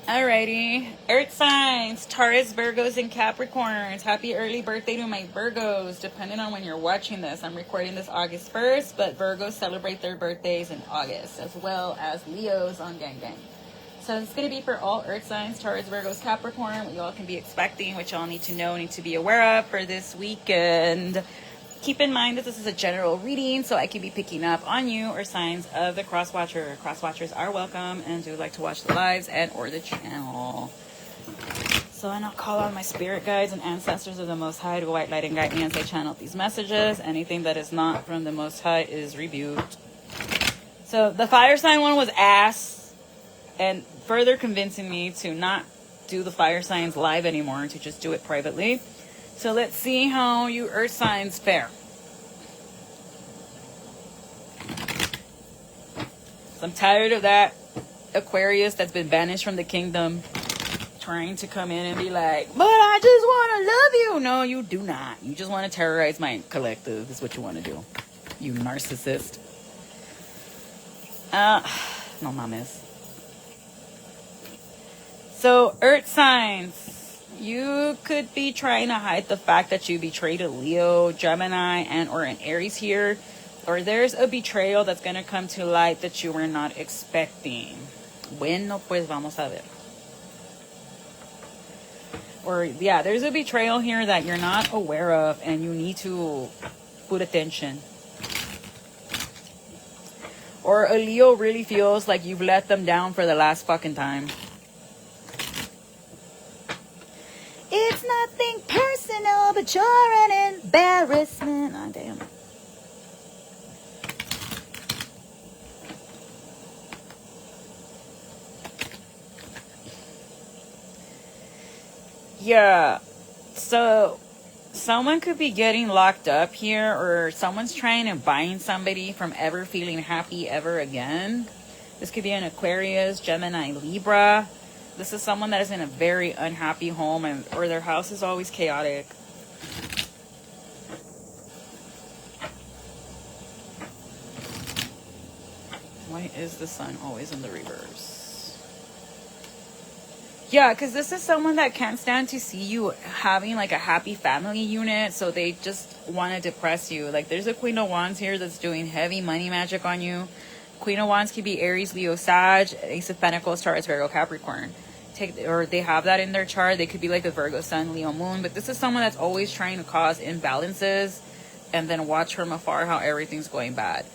Alrighty. Earth signs, Taurus, Virgos, and Capricorns. Happy early birthday to my Virgos. Depending on when you're watching this, I'm recording this August 1st, but Virgos celebrate their birthdays in August, as well as Leos on Gang Gang. So it's going to be for all Earth signs, Taurus, Virgos, Capricorn, what y'all can be expecting, what y'all need to know, need to be aware of for this weekend. Keep in mind that this is a general reading, so I can be picking up on you or signs of the cross-watcher. Cross-watchers are welcome and do like to watch the lives and or the channel. So I now call on my spirit guides and ancestors of the Most High to white light and guide me as I channel these messages. Anything that is not from the Most High is rebuked. So the fire sign one was ass, and further convincing me to not do the fire signs live anymore, to just do it privately. So let's see how you earth signs fare. So I'm tired of that Aquarius that's been banished from the kingdom trying to come in and be like, but I just want to love you. No, you do not. You just want to terrorize my collective is what you want to do. You narcissist. No mames. So earth signs. You could be trying to hide the fact that you betrayed a Leo, Gemini, and or an Aries here. Or there's a betrayal that's going to come to light that you were not expecting. Bueno, pues vamos a ver. Or, yeah, there's a betrayal here that you're not aware of and you need to put attention. Or a Leo really feels like you've let them down for the last fucking time. It's nothing personal, but you're an embarrassment. Oh, damn. Yeah. So, someone could be getting locked up here, or someone's trying to bind somebody from ever feeling happy ever again. This could be an Aquarius, Gemini, Libra. This is someone that is in a very unhappy home or their house is always chaotic. Why is the sun always in the reverse? Yeah, because this is someone that can't stand to see you having like a happy family unit. So they just want to depress you. Like there's a Queen of Wands here that's doing heavy money magic on you. Queen of Wands could be Aries, Leo, Sag, Ace of Pentacles, Taurus, Virgo, Capricorn. Or they have that in their chart. They could be like a Virgo Sun, Leo Moon. But this is someone that's always trying to cause imbalances and then watch from afar how everything's going bad.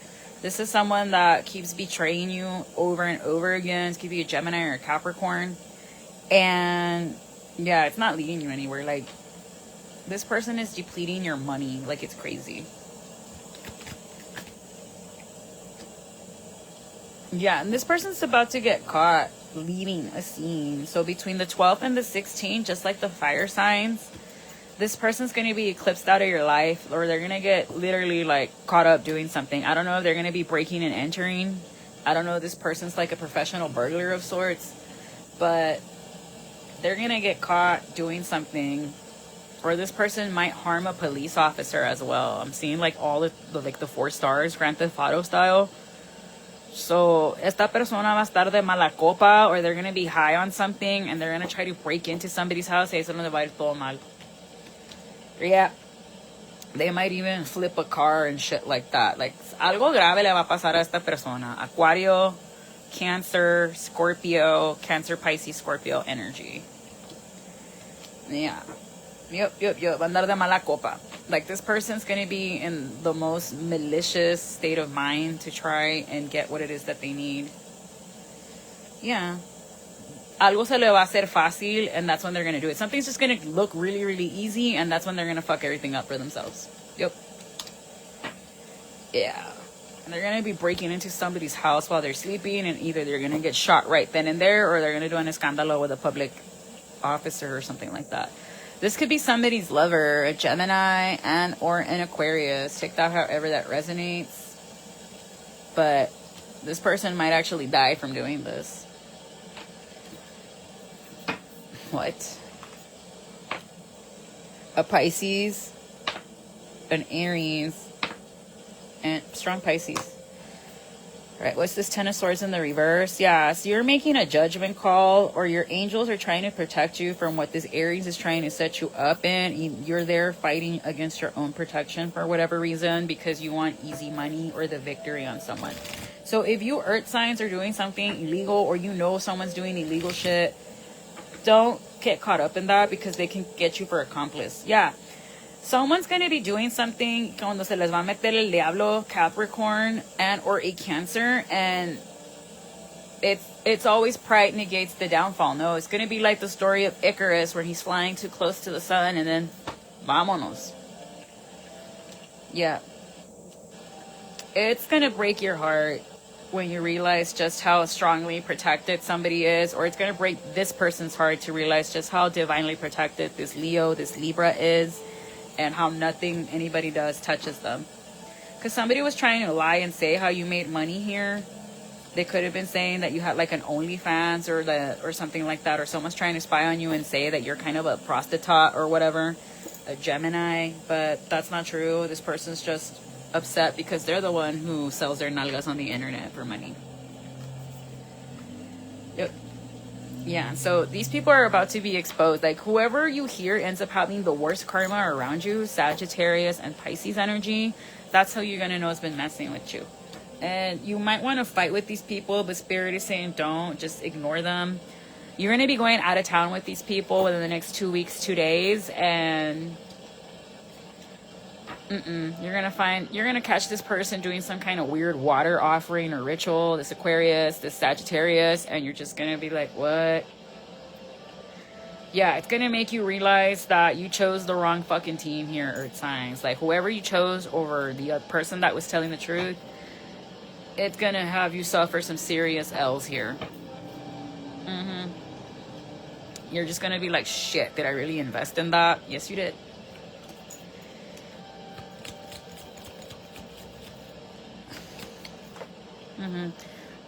This is someone that keeps betraying you over and over again. It could be a Gemini or a Capricorn. And yeah, it's not leading you anywhere. Like this person is depleting your money like it's crazy. Yeah, and this person's about to get caught leading a scene. So between the 12th and the 16th, just like the fire signs, this person's going to be eclipsed out of your life, or they're going to get literally like caught up doing something. I don't know if they're going to be breaking and entering. I don't know if this person's like a professional burglar of sorts, but they're going to get caught doing something. Or this person might harm a police officer as well. I'm seeing like all the like the 4 stars, Grand Theft Auto style. So, esta persona va a estar de mala copa, or they're going to be high on something, and they're going to try to break into somebody's house. Y eso no le va a ir todo mal. Yeah. They might even flip a car and shit like that. Like, algo grave le va a pasar a esta persona. Acuario, Cancer, Scorpio, Cancer, Pisces, Scorpio energy. Yeah. Yep. Va a andar de mala copa. Like, this person's going to be in the most malicious state of mind to try and get what it is that they need. Yeah. Algo se le va a hacer fácil, and that's when they're going to do it. Something's just going to look really, really easy, and that's when they're going to fuck everything up for themselves. Yep. Yeah. And they're going to be breaking into somebody's house while they're sleeping, and either they're going to get shot right then and there, or they're going to do an escándalo with a public officer or something like that. This could be somebody's lover, a Gemini and or an Aquarius. Take that however that resonates. But this person might actually die from doing this. What? A Pisces, an Aries, and strong Pisces. Right, what's this Ten of Swords in the reverse? Yeah, so you're making a judgment call, or your angels are trying to protect you from what this Aries is trying to set you up in. You're there fighting against your own protection for whatever reason, because you want easy money or the victory on someone. So if you earth signs are doing something illegal, or you know someone's doing illegal shit, don't get caught up in that, because they can get you for accomplice. Yeah. Someone's going to be doing something cuando se les va a meter el diablo, Capricorn, and or a Cancer, and it's always pride negates the downfall. No, it's going to be like the story of Icarus, where he's flying too close to the sun, and then vámonos. Yeah. It's going to break your heart when you realize just how strongly protected somebody is, or it's going to break this person's heart to realize just how divinely protected this Leo, this Libra is, and how nothing anybody does touches them. Because somebody was trying to lie and say how you made money here. They could have been saying that you had like an OnlyFans or something like that, or someone's trying to spy on you and say that you're kind of a prostitute or whatever, a Gemini, but that's not true. This person's just upset because they're the one who sells their nalgas on the internet for money. Yep. Yeah, so these people are about to be exposed. Like, whoever you hear ends up having the worst karma around you, Sagittarius and Pisces energy, that's how you're going to know it's been messing with you. And you might want to fight with these people, but Spirit is saying don't. Just ignore them. You're going to be going out of town with these people within the next 2 weeks, 2 days, and you're gonna catch this person doing some kind of weird water offering or ritual, this Aquarius, this Sagittarius, and you're just gonna be like, what? Yeah, it's gonna make you realize that you chose the wrong fucking team here, Earth signs. Like, whoever you chose over the person that was telling the truth, it's gonna have you suffer some serious L's here. You're just gonna be like, shit, did I really invest in that? Yes, you did.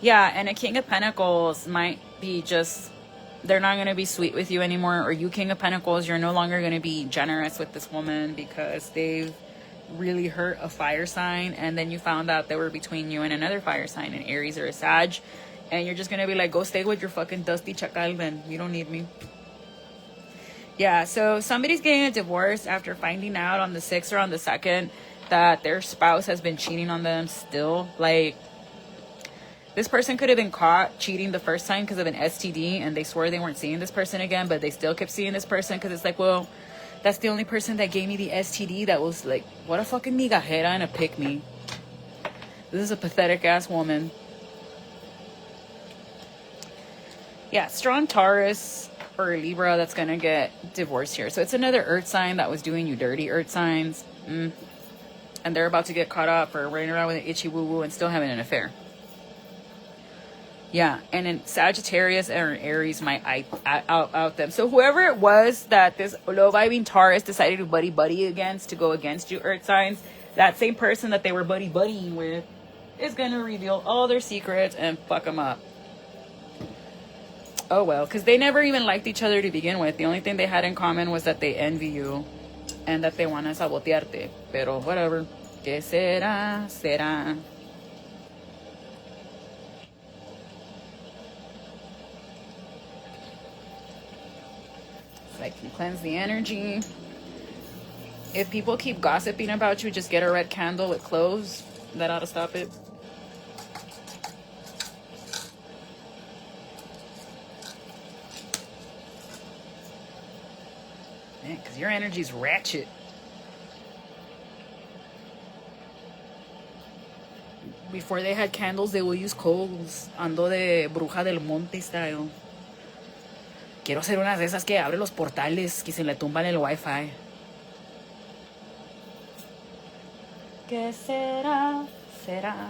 Yeah, and a King of Pentacles might be just, they're not going to be sweet with you anymore. Or you, King of Pentacles, you're no longer going to be generous with this woman because they've really hurt a fire sign. And then you found out they were between you and another fire sign, an Aries or a Sag. And you're just going to be like, go stay with your fucking dusty chacal then. You don't need me. Yeah, so somebody's getting a divorce after finding out on the 6th or on the 2nd that their spouse has been cheating on them still. Like, this person could have been caught cheating the first time because of an STD, and they swore they weren't seeing this person again, but they still kept seeing this person because it's like, well, that's the only person that gave me the STD that was like, what a fucking migajera and a pick-me. This is a pathetic-ass woman. Yeah, strong Taurus or Libra that's going to get divorced here. So it's another Earth sign that was doing you dirty, Earth signs. And they're about to get caught up for running around with an itchy woo-woo and still having an affair. Yeah, and then Sagittarius or Aries might out them. So whoever it was that this low-vibing Taurus decided to buddy against, to go against you, Earth signs, that same person that they were buddying with is going to reveal all their secrets and fuck them up. Oh well, because they never even liked each other to begin with. The only thing they had in common was that they envy you and that they want to sabotearte. Pero whatever. Que será, será. I can cleanse the energy. If people keep gossiping about you, just get a red candle with cloves. That ought to stop it. Man, because your energy's ratchet. Before they had candles, they will use coals. Ando de bruja del monte style. Quiero ser una de esas que abre los portales que se le tumban el wifi. ¿Qué será? Será.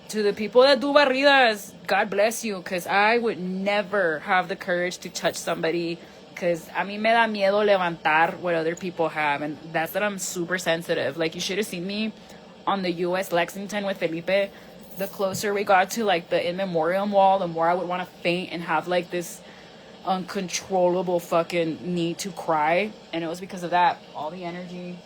To the people that do barridas, God bless you, because I would never have the courage to touch somebody, because a mí me da miedo levantar what other people have, and that's that I'm super sensitive. Like, you should have seen me on the U.S. Lexington with Felipe. The closer we got to like the in memoriam wall, the more I would want to faint and have like this uncontrollable fucking need to cry. And it was because of that. All the energy.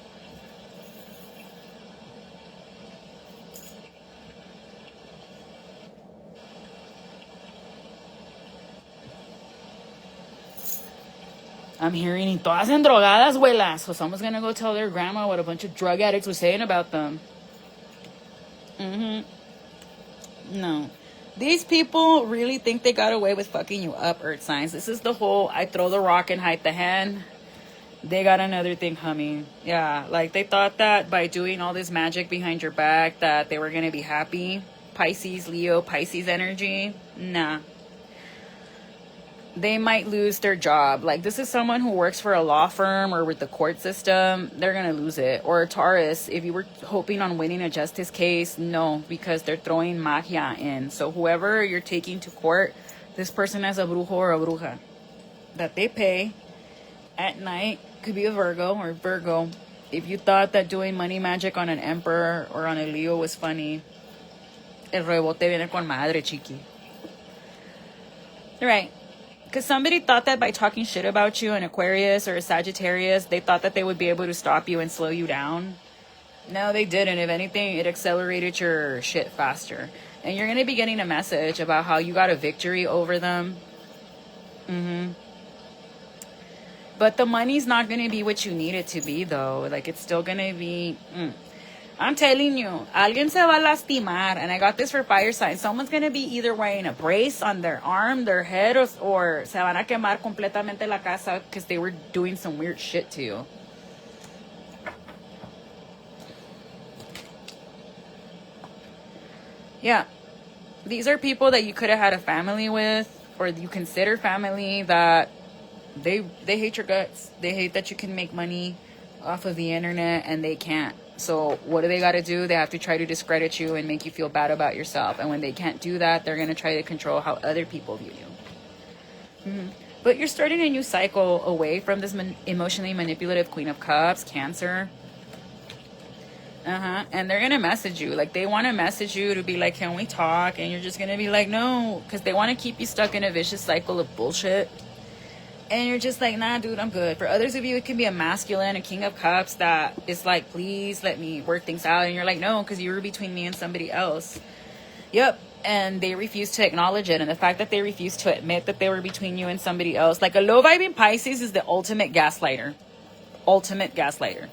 I'm hearing y todas endrogadas, abuelas. So someone's gonna go tell their grandma what a bunch of drug addicts were saying about them. No. These people really think they got away with fucking you up, earth signs. This is the whole I throw the rock and hide the hand. They got another thing coming. Yeah, like they thought that by doing all this magic behind your back that they were gonna be happy. Pisces, Leo, Pisces energy. Nah. They might lose their job. Like, this is someone who works for a law firm or with the court system. They're going to lose it. Or a Taurus, if you were hoping on winning a justice case, no, because they're throwing magia in. So whoever you're taking to court, this person has a brujo or a bruja that they pay at night. Could be a Virgo or Virgo. If you thought that doing money magic on an emperor or on a Leo was funny, el rebote viene con madre, chiqui. Right. Because somebody thought that by talking shit about you, an Aquarius or a Sagittarius, they thought that they would be able to stop you and slow you down. No, they didn't. If anything, it accelerated your shit faster. And you're going to be getting a message about how you got a victory over them. But the money's not going to be what you need it to be, though. Like, it's still going to be... I'm telling you, alguien se va a lastimar. And I got this for fire signs. Someone's going to be either wearing a brace on their arm, their head, or se van a quemar completamente la casa because they were doing some weird shit to you. Yeah. These are people that you could have had a family with, or you consider family, that they hate your guts. They hate that you can make money off of the internet, and they can't. So what do they got to do? They have to try to discredit you and make you feel bad about yourself. And when they can't do that, they're going to try to control how other people view you. But you're starting a new cycle away from this emotionally manipulative Queen of Cups, Cancer. And they're going to message you. Like, they want to message you to be like, can we talk? And you're just going to be like, no. Because they want to keep you stuck in a vicious cycle of bullshit. And you're just like, nah, dude, I'm good. For others of you, it can be a masculine, a King of Cups that is like, please let me work things out. And you're like, no, because you were between me and somebody else. Yep. And they refuse to acknowledge it. And the fact that they refuse to admit that they were between you and somebody else. Like, a low-vibing Pisces is the ultimate gaslighter. Ultimate gaslighter.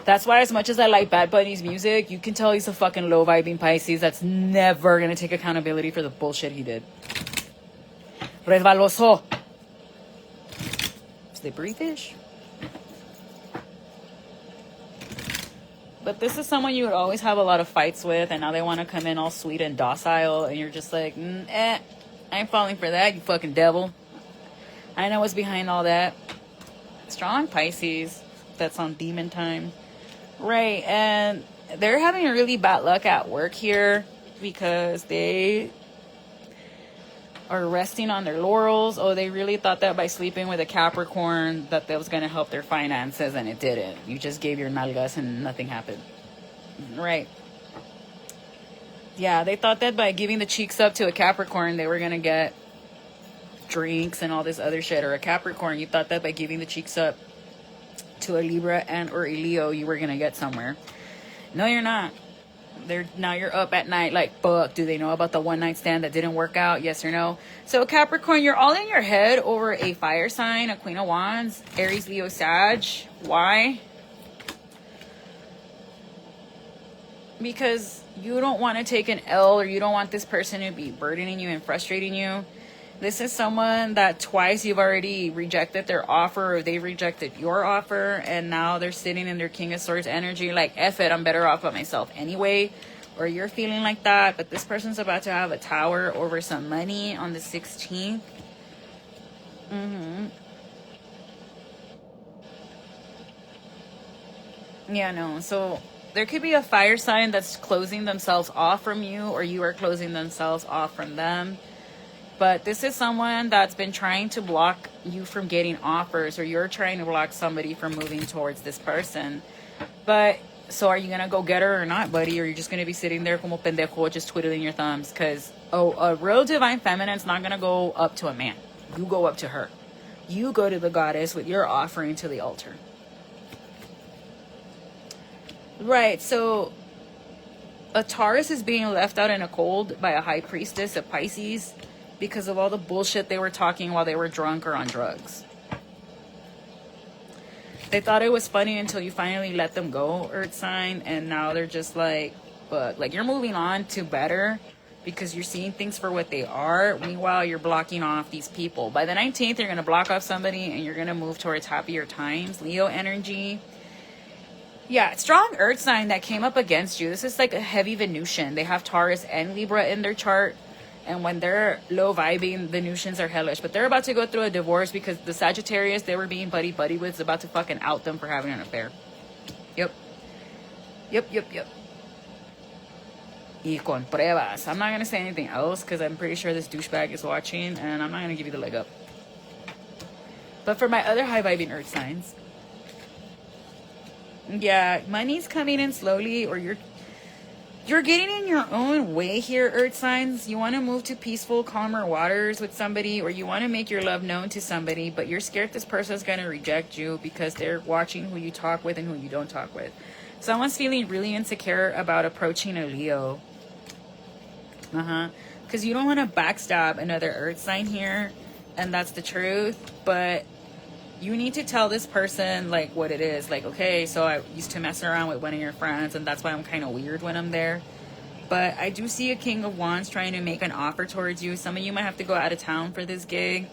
That's why, as much as I like Bad Bunny's music, you can tell he's a fucking low-vibing Pisces that's never going to take accountability for the bullshit he did. Resbaloso. Slippery fish. But this is someone you would always have a lot of fights with, and now they want to come in all sweet and docile, and you're just like, I ain't falling for that, you fucking devil. I know what's behind all that. Strong Pisces. That's on demon time. Right, and they're having really bad luck at work here because they are resting on their laurels. Oh, they really thought that by sleeping with a Capricorn that was going to help their finances, and it didn't. You just gave your nalgas and nothing happened. Right. Yeah, they thought that by giving the cheeks up to a Capricorn, they were going to get drinks and all this other shit. Or a Capricorn, you thought that by giving the cheeks up to a Libra and or a Leo, you were going to get somewhere. No, you're not. Now you're up at night like, fuck, do they know about the one night stand that didn't work out? Yes or no? So Capricorn, you're all in your head over a fire sign, a Queen of Wands, Aries, Leo, Sag. Why? Because you don't want to take an L, or you don't want this person to be burdening you and frustrating you. This is someone that twice you've already rejected their offer, or they've rejected your offer, and now they're sitting in their King of Swords energy like, F it, I'm better off by myself anyway. Or you're feeling like that, but this person's about to have a tower over some money on the 16th. Yeah, no. So there could be a fire sign that's closing themselves off from you, or you are closing themselves off from them. But this is someone that's been trying to block you from getting offers, or you're trying to block somebody from moving towards this person. But, so are you going to go get her or not, buddy? Or are you just going to be sitting there como pendejo, just twiddling your thumbs? Because, a real divine feminine's not going to go up to a man. You go up to her. You go to the goddess with your offering to the altar. Right, so a Taurus is being left out in a cold by a high priestess, a Pisces, because of all the bullshit they were talking while they were drunk or on drugs. They thought it was funny until you finally let them go, Earth sign, and now they're just like, but like you're moving on to better because you're seeing things for what they are. Meanwhile, you're blocking off these people. By the 19th, you're going to block off somebody and you're going to move towards happier times. Leo energy. Yeah, strong Earth sign that came up against you. This is like a heavy Venusian. They have Taurus and Libra in their chart. And when they're low vibing, Venusians are hellish. But they're about to go through a divorce because the Sagittarius they were being buddy-buddy with is about to fucking out them for having an affair. Yep. Y con pruebas. I'm not going to say anything else because I'm pretty sure this douchebag is watching. And I'm not going to give you the leg up. But for my other high-vibing Earth signs. Yeah, money's coming in slowly, or you're getting in your own way here, Earth signs. You want to move to peaceful, calmer waters with somebody, or you want to make your love known to somebody, but you're scared this person's going to reject you because they're watching who you talk with and who you don't talk with. Someone's feeling really insecure about approaching a Leo. Because you don't want to backstab another Earth sign here, and that's the truth, but you need to tell this person like what it is. Like, okay, so I used to mess around with one of your friends and that's why I'm kind of weird when I'm there. But I do see a King of Wands trying to make an offer towards you. Some of you might have to go out of town for this gig.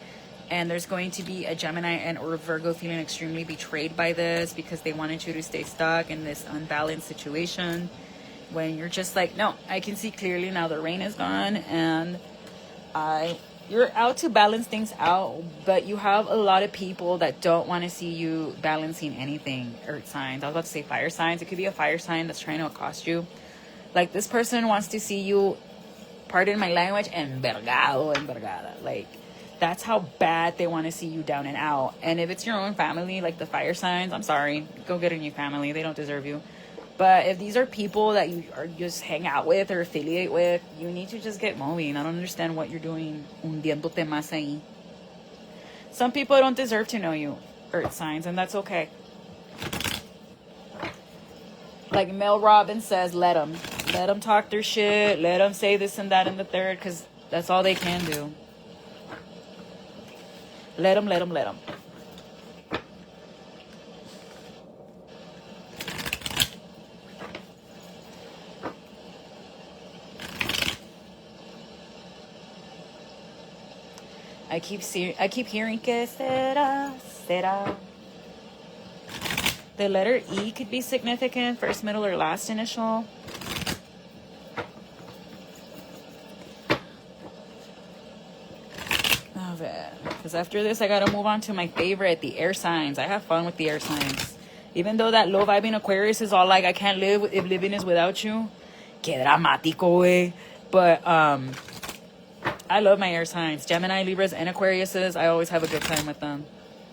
And there's going to be a Gemini and or Virgo feeling extremely betrayed by this because they wanted you to stay stuck in this unbalanced situation. When you're just like, no, I can see clearly now the rain is gone and you're out to balance things out, but you have a lot of people that don't want to see you balancing anything. Earth signs. I was about to say fire signs. It could be a fire sign that's trying to accost you. Like this person wants to see you, pardon my language, envergado, envergada. Like that's how bad they want to see you down and out. And if it's your own family, like the fire signs, I'm sorry. Go get a new family. They don't deserve you. But if these are people that you are just hang out with or affiliate with, you need to just get moving. I don't understand what you're doing. Hundiéndote más ahí. Some people don't deserve to know you, Earth signs, and that's okay. Like Mel Robbins says, let them. Let them talk their shit. Let them say this and that and the third, because that's all they can do. Let them, let them, let them. I keep hearing que será. The letter E could be significant, first, middle, or last initial. Because after this, I gotta move on to my favorite, the air signs. I have fun with the air signs. Even though that low vibing Aquarius is all like, I can't live if living is without you. Que dramático, wey. But I love my air signs. Gemini, Libras, and Aquariuses. I always have a good time with them.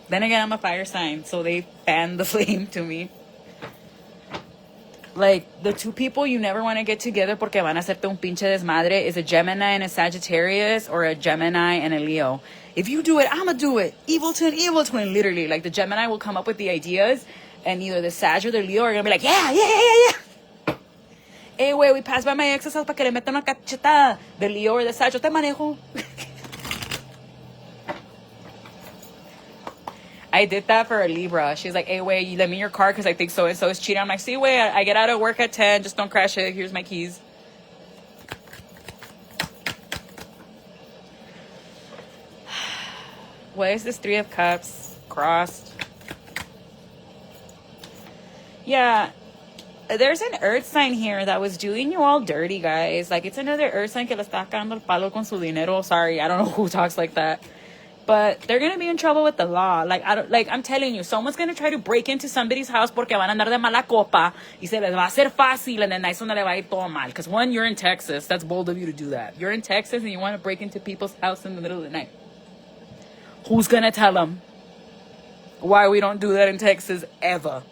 Then again, I'm a fire sign, so they fan the flame to me. Like, the two people you never want to get together porque van a hacerte un pinche desmadre is a Gemini and a Sagittarius, or a Gemini and a Leo. If you do it, I'm going to do it. Evil twin, literally. Like, the Gemini will come up with the ideas, and either the Sag or the Leo are going to be like, yeah. Hey, güey, we passed by my ex's house para que le metan una cachetada. The Leo or the Sag, yo te manejo. I did that for a Libra. She's like, hey, wait, you let me in your car because I think so-and-so is cheating. I'm like, see, wait, I get out of work at 10. Just don't crash it. Here's my keys. What is this 3 of Cups? Crossed. Yeah. There's an Earth sign here that was doing you all dirty, guys. Like, it's another Earth sign que le está cagando el palo con su dinero. Sorry, I don't know who talks like that. But they're going to be in trouble with the law. I'm telling you, someone's going to try to break into somebody's house porque van a andar de mala copa y se les va a hacer fácil, and then ahí es donde le va a ir todo mal. Because one, you're in Texas. That's bold of you to do that. You're in Texas and you want to break into people's house in the middle of the night. Who's going to tell them why we don't do that in Texas ever?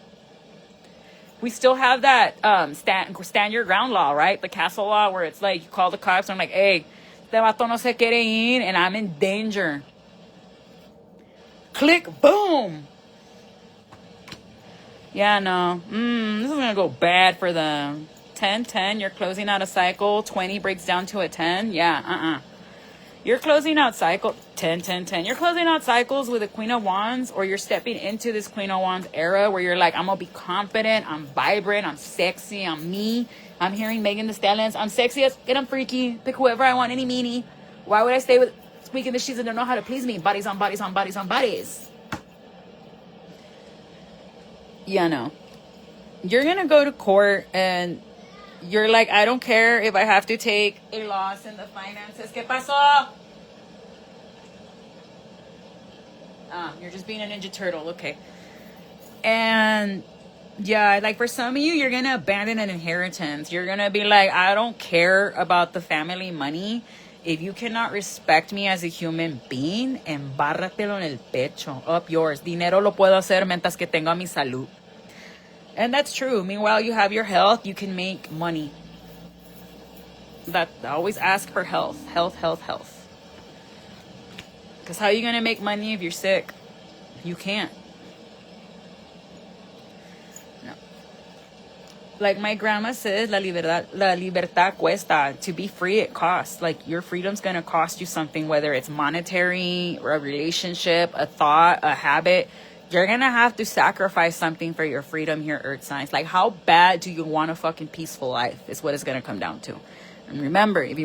We still have that stand your ground law, right? The castle law, where it's like you call the cops and I'm like, hey, este vato no se quiere ir and I'm in danger. Click, boom. Yeah, no. This is going to go bad for them. 10, 10, you're closing out a cycle. 20 breaks down to a 10. Yeah, You're closing out cycle 10, 10, 10. You're closing out cycles with a Queen of Wands, or you're stepping into this Queen of Wands era where you're like, I'm going to be confident, I'm vibrant, I'm sexy, I'm me. I'm hearing Megan Thee Stallion's, I'm sexy as get, I'm freaky, pick whoever I want, any meanie. Why would I stay with squeaking the sheets and don't know how to please me? Bodies on bodies on bodies on bodies. Yeah, no. You're going to go to court and you're like, I don't care if I have to take a loss in the finances. ¿Qué pasó? You're just being a Ninja Turtle. Okay. And yeah, like for some of you, you're going to abandon an inheritance. You're going to be like, I don't care about the family money. If you cannot respect me as a human being, embárratelo en el pecho. Up yours. Dinero lo puedo hacer mientras que tenga mi salud. And that's true. Meanwhile, you have your health, you can make money. That always ask for health. Health, health, health. Because how are you going to make money if you're sick? You can't. No. Like my grandma says, la libertad cuesta. To be free, it costs. Like your freedom's going to cost you something, whether it's monetary, a relationship, a thought, a habit. You're going to have to sacrifice something for your freedom here, Earth signs. Like, how bad do you want a fucking peaceful life is what it's going to come down to. And remember, if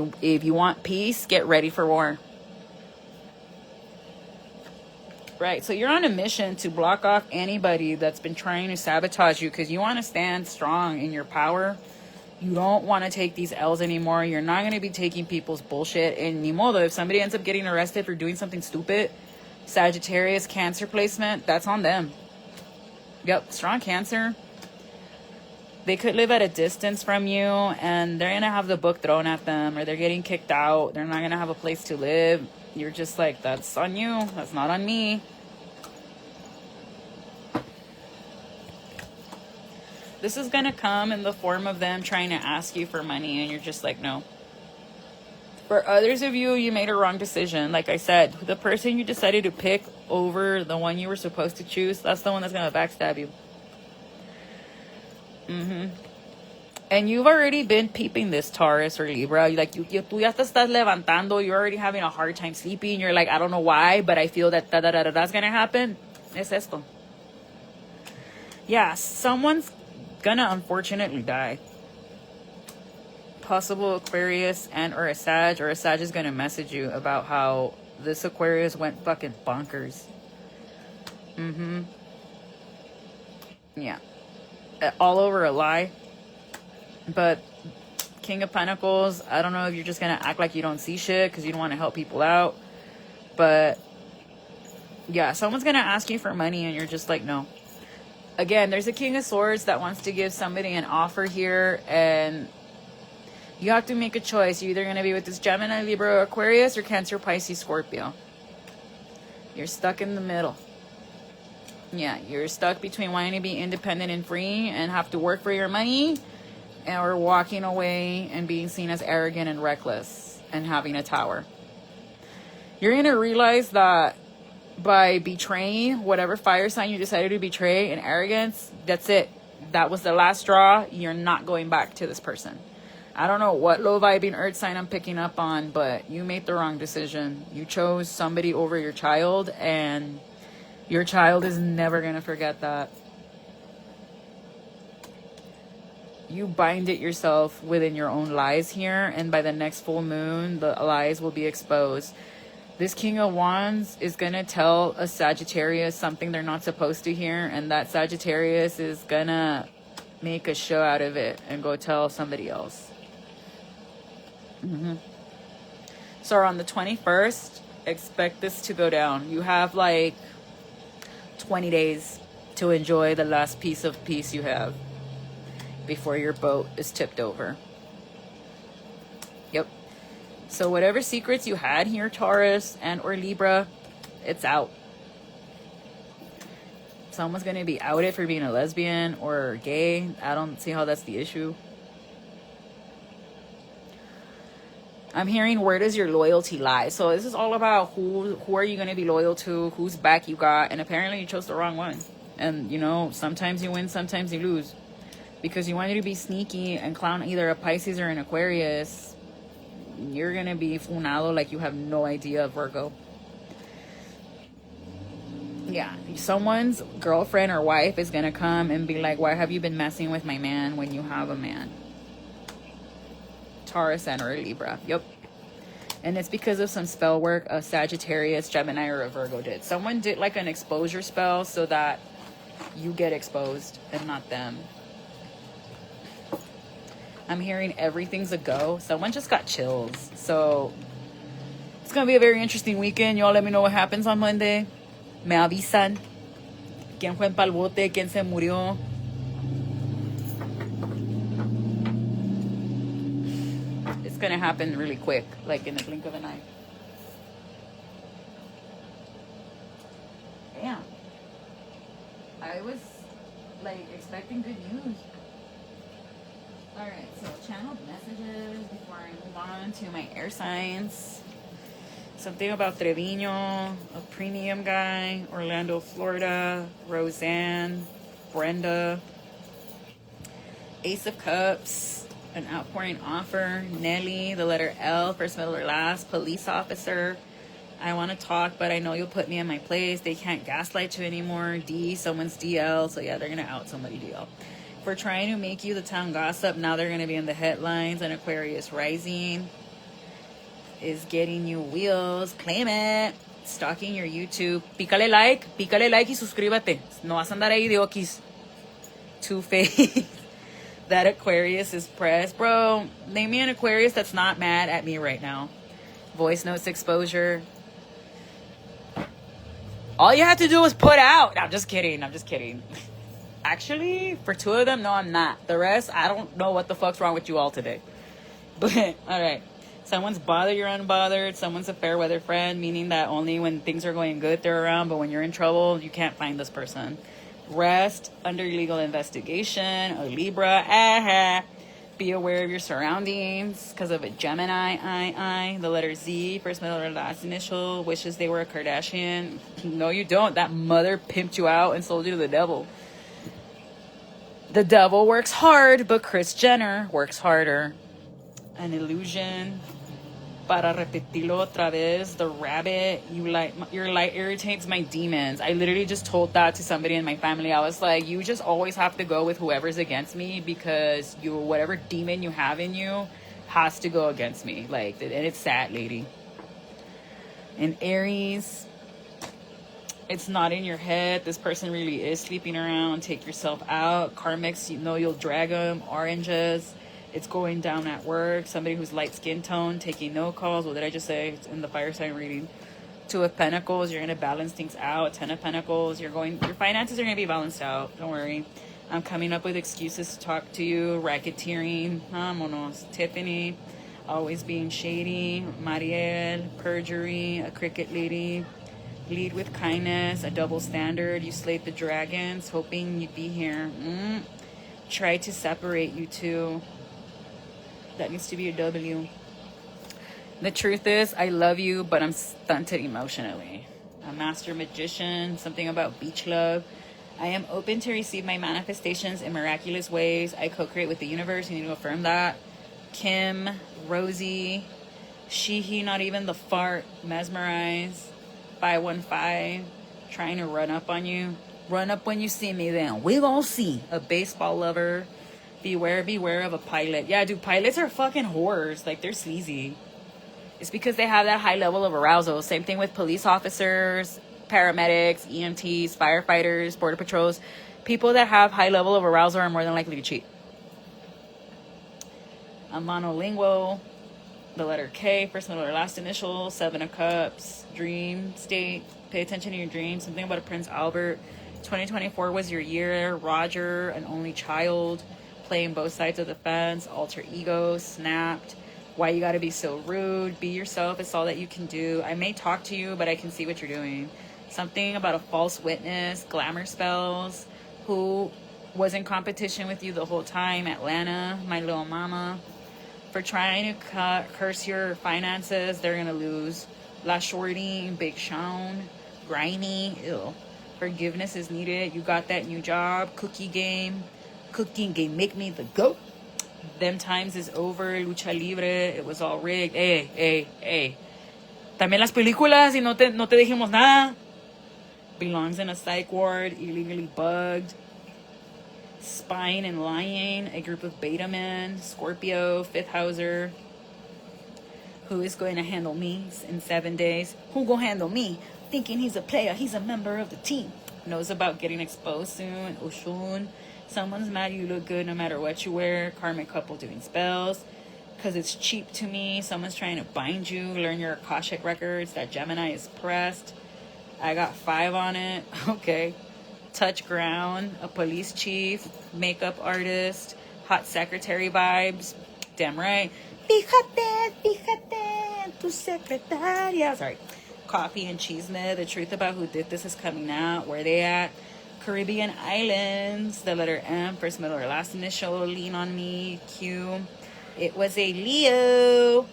you want peace, get ready for war. Right, so you're on a mission to block off anybody that's been trying to sabotage you because you want to stand strong in your power. You don't want to take these L's anymore. You're not going to be taking people's bullshit. And ni modo, if somebody ends up getting arrested for doing something stupid, Sagittarius Cancer placement, that's on them. Yep, strong Cancer. They could live at a distance from you and they're going to have the book thrown at them or they're getting kicked out. They're not going to have a place to live. You're just like, that's on you. That's not on me. This is going to come in the form of them trying to ask you for money and you're just like, no. For others of you, you made a wrong decision. Like I said, the person you decided to pick over the one you were supposed to choose, that's the one that's going to backstab you. And you've already been peeping this, Taurus or Libra. Like, tú ya te estás levantando. You're already having a hard time sleeping. You're like, I don't know why, but I feel that that's going to happen. Es esto. Yeah, someone's going to unfortunately die. Possible Aquarius and or a Sag is going to message you about how this Aquarius went fucking bonkers. Yeah. All over a lie. But King of Pentacles, I don't know if you're just going to act like you don't see shit because you don't want to help people out. But yeah, someone's going to ask you for money and you're just like, no. Again, there's a King of Swords that wants to give somebody an offer here and you have to make a choice. You're either going to be with this Gemini, Libra, Aquarius, or Cancer, Pisces, Scorpio. You're stuck in the middle. Yeah, you're stuck between wanting to be independent and free and have to work for your money or walking away and being seen as arrogant and reckless and having a tower. You're going to realize that by betraying whatever fire sign you decided to betray in arrogance, that's it. That was the last straw. You're not going back to this person. I don't know what low vibing earth sign I'm picking up on, but you made the wrong decision. You chose somebody over your child, and your child is never going to forget that. You bind it yourself within your own lies here, and by the next full moon, the lies will be exposed. This King of Wands is going to tell a Sagittarius something they're not supposed to hear, and that Sagittarius is going to make a show out of it and go tell somebody else. So on the 21st, expect this to go down. You have like 20 days to enjoy the last piece of peace you have before your boat is tipped over. Yep. So whatever secrets you had here, Taurus and or Libra, it's out. Someone's going to be outed for being a lesbian or gay. I don't see how that's the issue. I'm hearing, where does your loyalty lie? So this is all about who are you going to be loyal to, whose back you got, and apparently you chose the wrong one. And, you know, sometimes you win, sometimes you lose. Because you wanted to be sneaky and clown either a Pisces or an Aquarius. you're gonna be funado like you have no idea, Virgo. Yeah, someone's girlfriend or wife is gonna come and be like, why have you been messing with my man when you have a man? Taurus and or a Libra. Yep. And it's because of some spell work a Sagittarius, Gemini, or a Virgo did. Someone did like an exposure spell so that you get exposed and not them. I'm hearing everything's a go. Someone just got chills. So it's gonna be a very interesting weekend. Y'all let me know what happens on Monday. Me avisan. ¿Quién fue pa'l bote? ¿Quién se murió? It's gonna happen really quick, like in the blink of an eye. Damn. I was like expecting good news. Alright, so channeled messages before I move on to my air signs. Something about Trevino, a premium guy, Orlando, Florida, Roseanne, Brenda, Ace of Cups, an outpouring offer, Nelly, the letter L, first, middle, or last, police officer, I want to talk, but I know you'll put me in my place, they can't gaslight you anymore, D, someone's DL, so yeah, they're going to out somebody DL. For trying to make you the town gossip, now they're going to be in the headlines, and Aquarius rising is getting you wheels, claim it, stalking your YouTube, pícale like y suscríbete, no vas a andar ahí de okis, Two-Face, that Aquarius is pressed, bro, name me an Aquarius that's not mad at me right now, voice notes exposure, all you have to do is put out, I'm just kidding, actually, for two of them, no I'm not, the rest, I don't know what the fuck's wrong with you all today, but, alright. Someone's bothered, you're unbothered. Someone's a fair weather friend, meaning that only when things are going good, they're around. But when you're in trouble, you can't find this person. Rest, under legal investigation, a Libra. Be aware of your surroundings because of a Gemini, the letter Z, first, middle, or last initial. Wishes they were a Kardashian. No, you don't. That mother pimped you out and sold you to the devil. The devil works hard, but Kris Jenner works harder. An illusion. Para repetirlo otra vez, the rabbit, your light irritates my demons. I literally just told that to somebody in my family. I was like, you just always have to go with whoever's against me because whatever demon you have in you has to go against me. Like, and it's sad, lady. And Aries, it's not in your head. This person really is sleeping around. Take yourself out. Karmics, you'll drag them. Oranges. It's going down at work. Somebody who's light skin tone, taking no calls. What did I just say? It's in the fire sign reading. Two of Pentacles, you're going to balance things out. Ten of Pentacles, your finances are going to be balanced out. Don't worry. I'm coming up with excuses to talk to you. Racketeering. Vámonos. Tiffany, always being shady. Mariel, perjury. A cricket lady. Lead with kindness. A double standard. You slayed the dragons, hoping you'd be here. Try to separate you two. That needs to be a W. The truth is, I love you, but I'm stunted emotionally. A master magician, something about beach love. I am open to receive my manifestations in miraculous ways. I co-create with the universe. You need to affirm that. Kim, Rosie, he, not even the fart, mesmerize. 515, trying to run up on you. Run up when you see me then. We gon' see. A baseball lover. Beware of a pilot. Yeah, dude, pilots are fucking whores. Like, they're sleazy. It's because they have that high level of arousal. Same thing with police officers, paramedics, EMTs, firefighters, border patrols. People that have high level of arousal are more than likely to cheat. A monolingual, the letter K, first, middle, or last initial, 7 of Cups, dream state, pay attention to your dreams, something about a Prince Albert. 2024 was your year. Roger, an only child, playing both sides of the fence, alter ego, snapped. Why you gotta be so rude? Be yourself, it's all that you can do. I may talk to you, but I can see what you're doing. Something about a false witness, glamour spells, who was in competition with you the whole time. Atlanta, my little mama. For trying to curse your finances, they're gonna lose. La Shorty, Big Sean, Grimy, ew. Forgiveness is needed. You got that new job. Cooking game, make me the goat. Them times is over. Lucha libre. It was all rigged. Hey. También las películas y no te dijimos nada. Belongs in a psych ward. Illegally bugged. Spying and lying. A group of beta men. Scorpio. Fifth houser. Who is going to handle me in 7 days? Who gonna handle me? Thinking he's a player. He's a member of the team. Knows about getting exposed soon. Oshun. Someone's mad you look good no matter what you wear. Karmic couple doing spells. Because it's cheap to me. Someone's trying to bind you. Learn your Akashic records. That Gemini is pressed. I got 5 on it. Okay. Touch ground. A police chief. Makeup artist. Hot secretary vibes. Damn right. Fíjate, tu secretaria. Sorry. Coffee and Chisme. The truth about who did this is coming out. Where they at? Caribbean Islands. The letter M. First, middle, or last initial. Lean on me. Q. It was a Leo.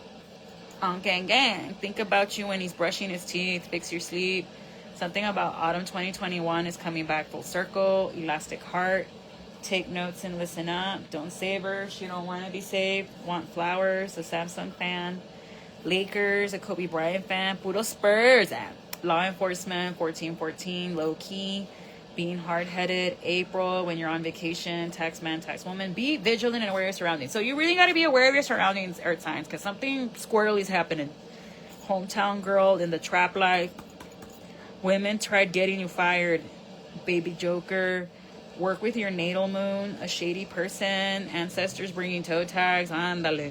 On gang. Think about you when he's brushing his teeth. Fix your sleep. Something about autumn 2021 is coming back full circle. Elastic heart. Take notes and listen up. Don't save her. She don't want to be saved. Want flowers. A Samsung fan. Lakers. A Kobe Bryant fan. Puro Spurs. Law enforcement. 1414. Low key. Being hard-headed. April. When you're on vacation. Tax man. Tax woman. Be vigilant and aware of your surroundings. So you really got to be aware of your surroundings, Earth signs, because something squirrely is happening. Hometown girl in the trap life. Women tried getting you fired. Baby Joker. Work with your natal moon. A shady person. Ancestors bringing toe tags. Andale.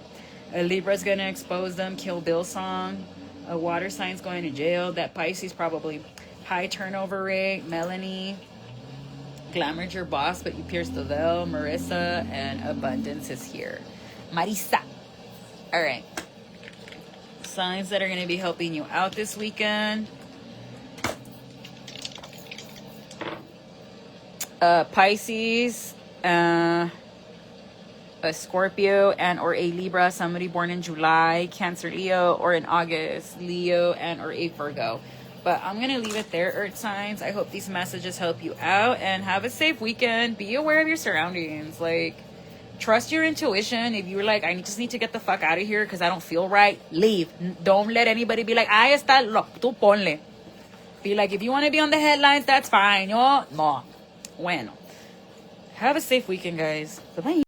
A Libra's gonna expose them. Kill Bill song. A water sign's going to jail. That Pisces probably. High turnover rate. Melanie. Glamour's your boss, but you pierced the veil. Marissa. And abundance is here. Marisa. All right. Signs that are going to be helping you out this weekend. Pisces, a Scorpio, and or a Libra, somebody born in July, Cancer, Leo, or in August, Leo, and or a Virgo. But I'm going to leave it there, Earth signs. I hope these messages help you out, and have a safe weekend. Be aware of your surroundings. Like, trust your intuition. If you're like, I just need to get the fuck out of here because I don't feel right, leave. Don't let anybody be like, ay, está loco, tú ponle. Be like, if you want to be on the headlines, that's fine. Yo, no. Bueno. Have a safe weekend, guys. Bye-bye.